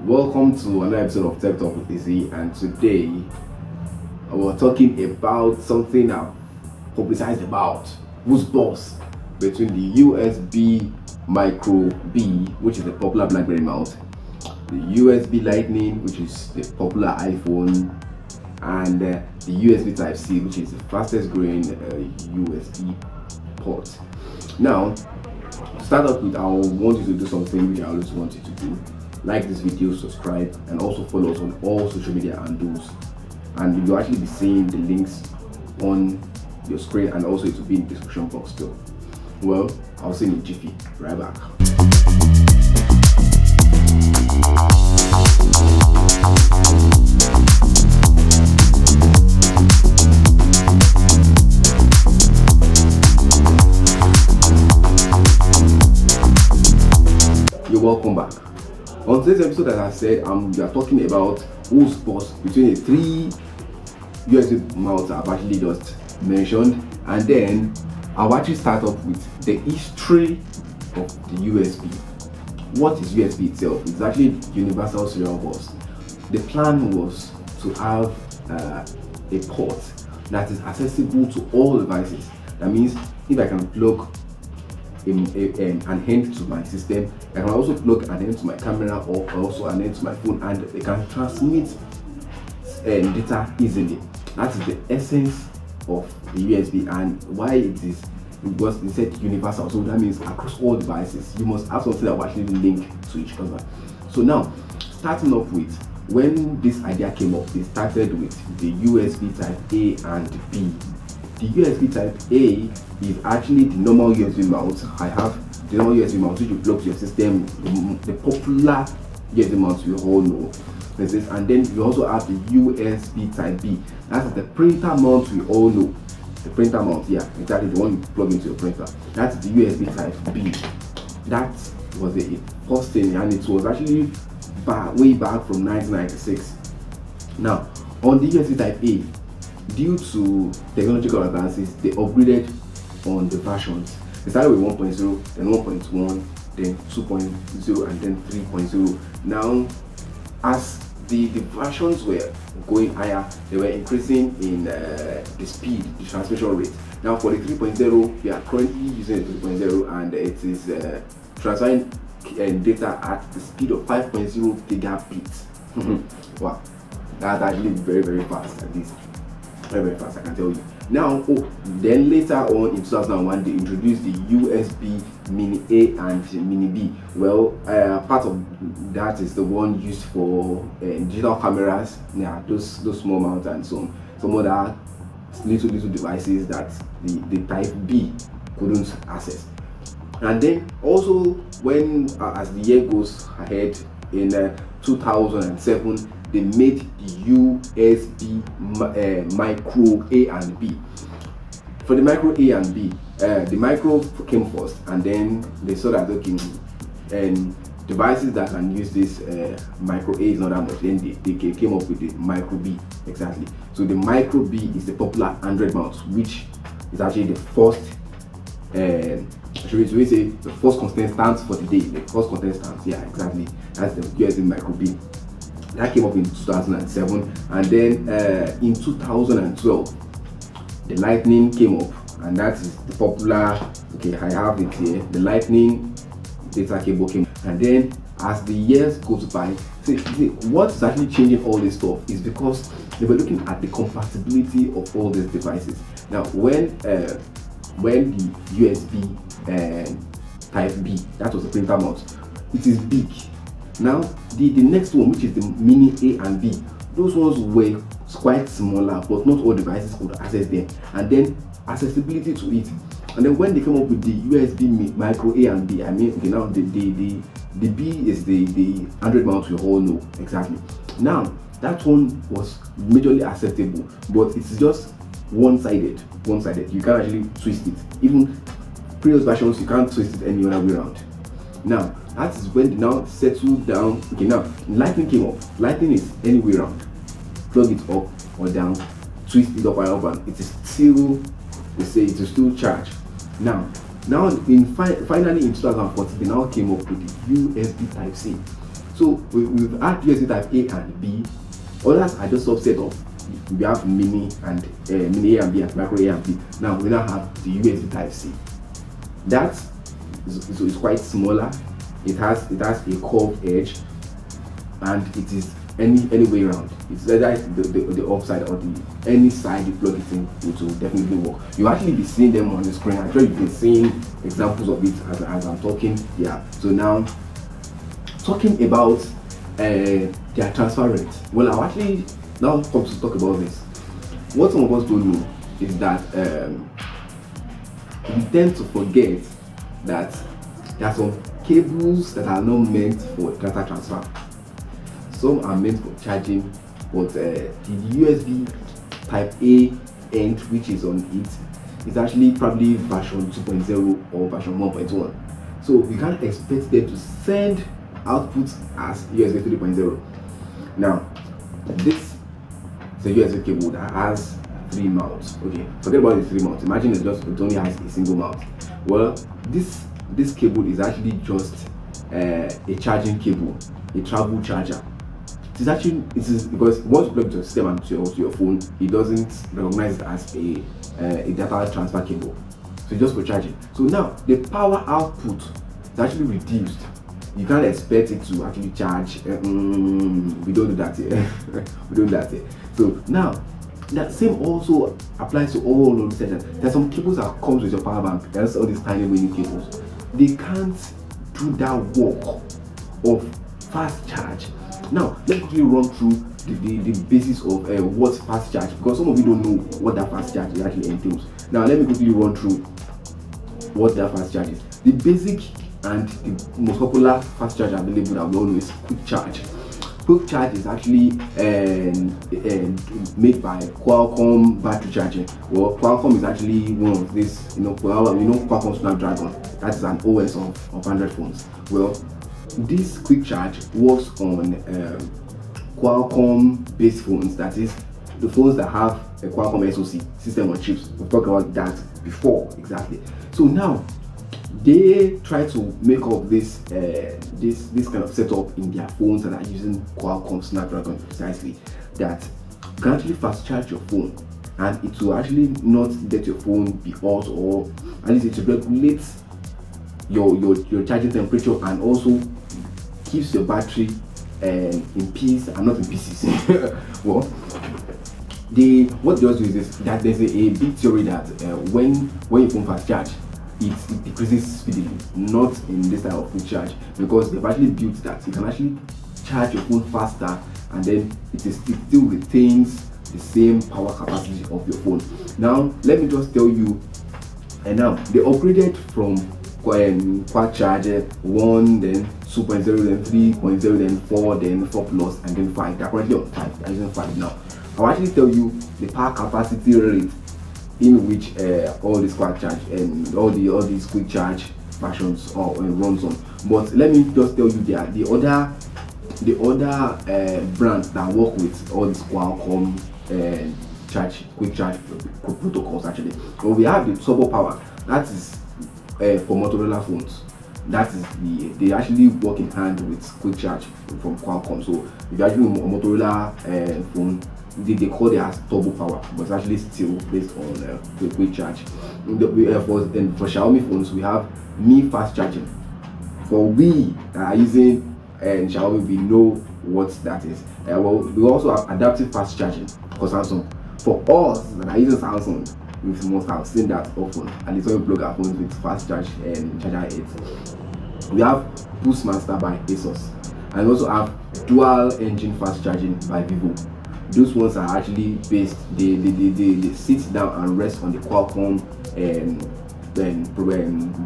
Welcome to another episode of Tech Talk with Izzy, and today we're talking about something I've publicized about, who's boss between the USB Micro B, which is the popular BlackBerry mount, the USB Lightning, which is the popular iPhone, and the USB Type-C, which is the fastest growing USB port. Now, to start off with, I want you to do something which I always want you to do. Like this video, subscribe, and also follow us on all social media handles. And you'll actually be seeing the links on your screen, and also it will be in the description box too. Well, I'll see you in jiffy. Right back. You're welcome back. On today's episode, as I said, we are talking about who's boss between the three USB mounts I've actually just mentioned, and then I'll actually start off with the history of the USB. What is USB itself? It's actually Universal Serial Bus. The plan was to have a port that is accessible to all devices. That means if I can plug an end to my system, I can also plug an end to my camera, or also an end to my phone, and they can transmit data easily. That is the essence of the USB, and why it is, because they said universal, so that means across all devices you must have something that will actually link to each other. So now, starting off with, when this idea came up, they started with the USB type A and B. The USB type A is actually the normal USB mount. I have the normal USB mount which you plug to your system, the popular USB mount you all know. And then you also have the USB type B. That's the printer mount we all know. The printer mount, yeah, exactly, the one you plug into your printer. That's the USB type B. That was the first thing, and it was actually way back from 1996. Now, on the USB type A, due to technological advances, they upgraded on the versions. They started with 1.0, then 1.1, then 2.0, and then 3.0. Now, as the versions were going higher, they were increasing in the speed, the transmission rate. Now, for the 3.0, we are currently using the 3.0, and it is transferring data at the speed of 5.0 gigabits. Wow, that's actually very, very fast, at least. Very fast, I can tell you. Now, then later on in 2001, they introduced the USB Mini A and Mini B. Well, part of that is the one used for digital cameras. Yeah, those small mounts and some other little devices that the Type B couldn't access. And then also, when as the year goes ahead, in 2007, they made the USB Micro A and B. For the Micro A and B, the Micro came first, and then they saw that okay, and devices that can use this Micro A is not that much. Then they came up with the Micro B, exactly. So the Micro B is the popular Android mount, which is actually the first. Should we say the first contestant for the day? The first contestant, yeah, exactly. That's the USB Micro B. That came up in 2007, and then in 2012, the Lightning came up, and that is the popular. Okay, I have it here. The Lightning data cable came, and then as the years goes by, see what's actually changing all this stuff is because they were looking at the compatibility of all these devices. Now, when the USB Type B, that was the printer mount, it is big. Now, the next one, which is the Mini A and B, those ones were quite smaller, but not all devices could access them. And then accessibility to it. And then when they came up with the USB Micro A and B, I mean, okay, now the B is the Android mount we all know, exactly. Now, that one was majorly accessible, but it's just one-sided. You can't actually twist it. Even previous versions, you can't twist it any other way around. Now, that is when they now settled down. Okay, now Lightning came up. Lightning is any way around. Plug it up or down, twist it up and up, and it is still, they say it is still charged. Now finally in 2014, they now came up with the USB Type-C. So So we've had USB type A and B. Others are just subset of, we have mini and mini A and B and micro A and B. Now we now have the USB type C. That is quite smaller. It has a curved edge, and it is any way around. It's either the upside or the any side you plug it in, it will definitely work. You actually be seeing them on the screen. I'm sure you've been seeing examples of it as I'm talking. Yeah. So now talking about their transfer rate. Well, I'll actually now come to talk about this. What some of us don't know is that we tend to forget that there are some cables that are not meant for data transfer. Some are meant for charging, but the USB type A end, which is on it, is actually probably version 2.0 or version 1.1. So we can't expect them to send output as USB 3.0. Now, this is a USB cable that has 3 mounts. Okay, forget about the 3 mounts. Imagine it only has a single mount. Well, this cable is actually just a charging cable, a travel charger. It is because once you plug it to your system and to your phone, it doesn't recognize it as a data transfer cable. So just for charging. So now the power output is actually reduced. You can't expect it to actually charge. We don't do that here. We don't do that here. So now that same also applies to all of the sessions. There's some cables that comes with your power bank. There's all these tiny mini cables. They can't do that work of fast charge. Now let's quickly run through the basis of what fast charge, because some of you don't know what that fast charge actually entails. Now let me quickly run through what that fast charge is. The basic and the most popular fast charge available that we all know is quick charge. Quick charge is actually made by Qualcomm battery charging. Well, Qualcomm is actually one of this, Qualcomm Snapdragon. That is an OS of Android phones. Well, this quick charge works on Qualcomm based phones, that is the phones that have a Qualcomm SoC system on chips. We've talked about that before. Exactly. So now they try to make up this kind of setup in their phones that are using Qualcomm Snapdragon precisely, that you can actually fast charge your phone and it will actually not let your phone be hot, or at least it will regulate your charging temperature and also keeps your battery in peace and not in pieces. Well, what they also do is this, that there's a big theory that when your phone fast charge, it decreases speedily, not in this type of quick charge, because they've actually built that you can actually charge your phone faster and then it still retains the same power capacity of your phone. Now let me just tell you, and now they upgraded from Quad Charger 1, then 2.0, then 3.0, then 4, then 4 plus, and then 5. They're currently on 5. They're using 5 now. I'll actually tell you the power capacity rate in which all this Quad Charge and all these quick charge versions runs on. But let me just tell you the other brands that work with all these Qualcomm quick charge protocols actually. Well, we have the Turbo Power. That is for Motorola phones. That is they actually work in hand with quick charge from Qualcomm. So if you're actually a Motorola phone, they call it as Turbo Power, but it's actually still based on the quick for Xiaomi phones, we have Mi Fast Charging. For we that are using Xiaomi, we know what that is. Well, we also have Adaptive Fast Charging for Samsung. For us that are using Samsung, we must have seen that often, and it's when we plug our phones with fast charge and charger aids. We have Boost Master by ASUS, and we also have Dual Engine Fast Charging by Vivo. Those ones are actually based, they sit down and rest on the Qualcomm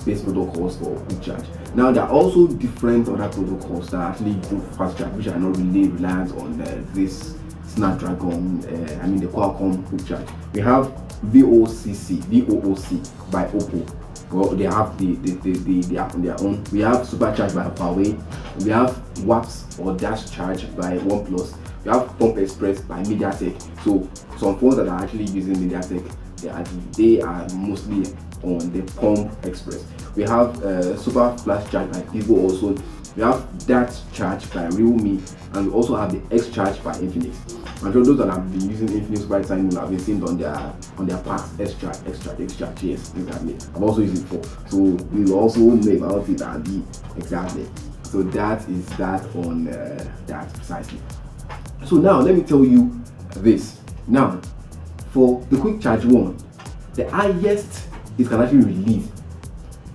base protocols for quick charge. Now there are also different other protocols that actually do fast charge, which are not really reliant on this Snapdragon, the Qualcomm quick charge. We have VOOC by Oppo. Well, they have they are on their own. We have Supercharge by Huawei. We have WAPS or Dash Charge by OnePlus. We have Pump Express by MediaTek. So some phones that are actually using MediaTek, they are mostly on the Pump Express. We have Super Flash Charge by Vivo also. We have that charge by Realme, and we also have the X charge by Infinix. I'm sure those that have been using Infinix quite time will have been seen on their packs. X charge, yes, exactly. I've also used it before, so we will also know about it and be exactly. So that is that on that precisely. So now let me tell you this. Now, for the quick charge one, the highest it can actually release.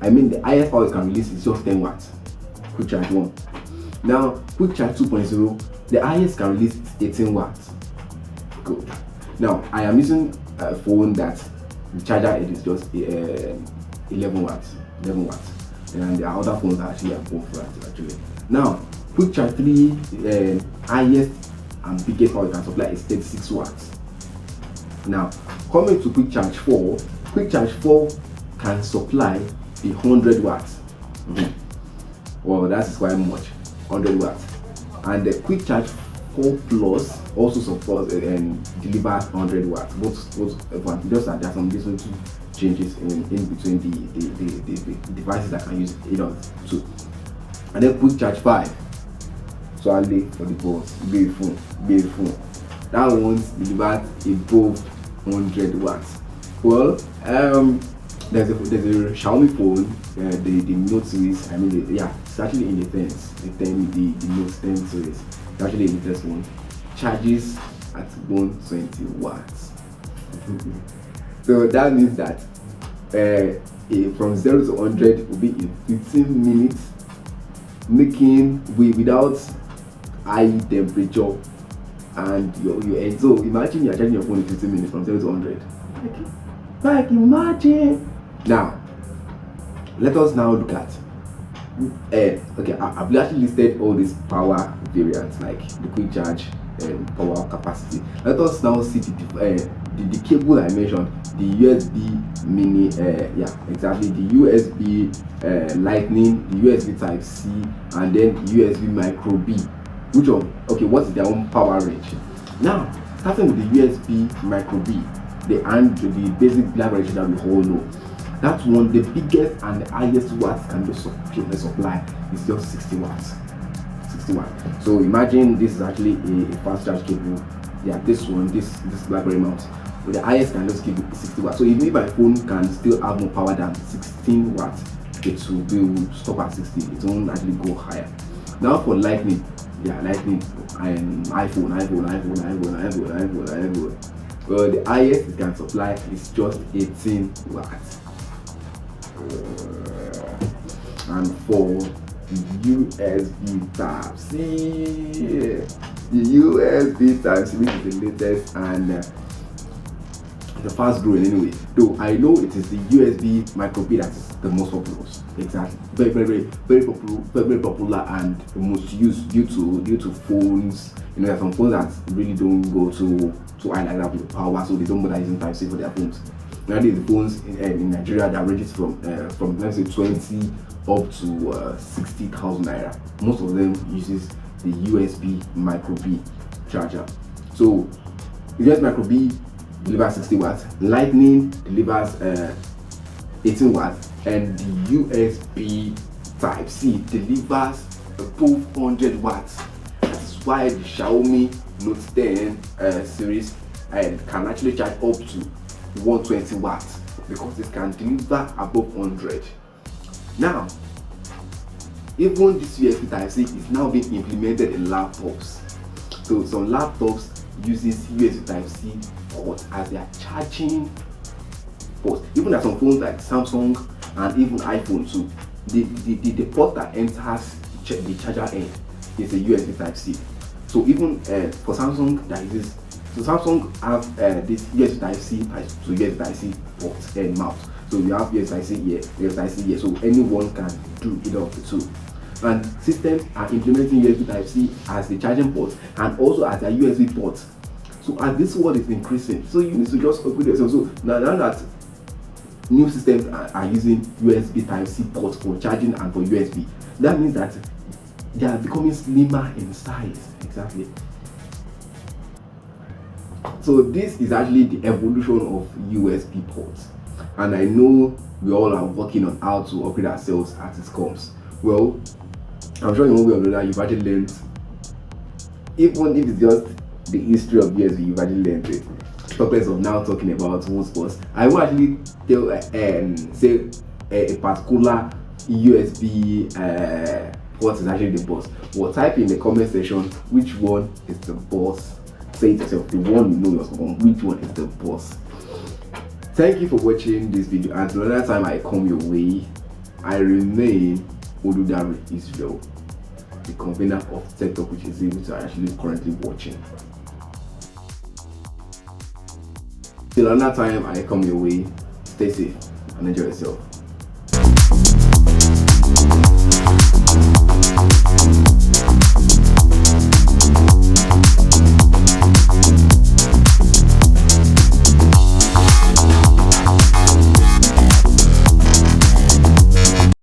I mean, the highest power it can release is just 10 watts. Quick charge 1. Now, quick charge 2.0, the highest can release 18 watts. Good. Now, I am using a phone that the charger is just 11 watts. 11 watts. And there are other phones that actually above that actually. Now, quick charge 3, highest and biggest power it can supply is 36 watts. Now, coming to quick charge 4 can supply 100 watts. Well, that's quite much, 100 watts. And the quick charge 4 plus also supports and delivers 100 watts. Both just that there are some little changes in between the devices that can use either of the two. And then quick charge 5. So I'll lay for the boss, beautiful. That one delivers above 100 watts. Well, there's a Xiaomi phone, the Note series. I mean, it's actually in the 10s, the Note 10 series. It's actually in the 1. Charges at 120 watts. So that means that from 0 to 100 will be in 15 minutes, making without high temperature, and you end. So imagine you're charging your phone in 15 minutes from 0 to 100. Like imagine. Now, let us now look at okay, I've actually listed all these power variants like the quick charge and power capacity. Let us now see the cable I mentioned, the USB mini, exactly, the USB Lightning, the USB Type C, and then USB Micro B. Which one? Okay, what is their own power range? Now, starting with the USB Micro B, the basic black version that we all know. That one, the biggest and the highest watts can be supply is just 60 watts. 60 watts. So imagine this is actually a fast charge cable. Yeah, this BlackBerry mount. But the highest can just give 60 watts. So if my phone can still have more power than 16 watts, it will stop at 60. It won't actually go higher. Now for Lightning, Lightning and iPhone. Well, the highest it can supply is just 18 watts. And for the USB Type-C, which is the latest and the fast growing anyway. Though I know it is the USB Micro B that is the most popular. Exactly, very popular and the most used due to phones. You know, there are some phones that really don't go to high like that with power, so they don't bother using Type-C for their phones. Nowadays, the phones in Nigeria that ranges from let's say 20 up to 60,000 naira. Most of them uses the USB Micro B charger. So the USB Micro B delivers 60 watts, Lightning delivers 18 watts, and the USB Type-C delivers above 100 watts. That's why the Xiaomi Note 10 series can actually charge up to 120 watts because it can deliver above 100. Now, even this USB Type-C is now being implemented in laptops. So some laptops uses USB Type-C port as their charging port. Even at some phones like Samsung and even iPhone too, the port that enters the charger end is a USB Type-C. So even for Samsung that uses, so Samsung have this USB Type-C to USB Type-C port and mount. So you have USB Type-C here, USB Type-C here. So anyone can do either of the two. And systems are implementing USB Type-C as the charging port and also as a USB port. So as this world is increasing, so you need to just upgrade yourself. So now that new systems are using USB Type-C ports for charging and for USB, that means that they are becoming slimmer in size. Exactly. So this is actually the evolution of USB ports, and I know we all are working on how to upgrade ourselves as it comes. Well, I'm sure in one way or another you've actually learned, even if it's just the history of USB, you've actually learned it. Purpose of now talking about who's boss, I will actually tell say a particular USB port is actually the boss. Or type in the comment section which one is the boss. Say it yourself, the one you know yourself, which one is the boss. Thank you for watching this video, and until another time I come your way, I remain Oludare Israel, the convener of Tech Talk, which is able to actually currently watching. Till another time I come your way, stay safe and enjoy yourself.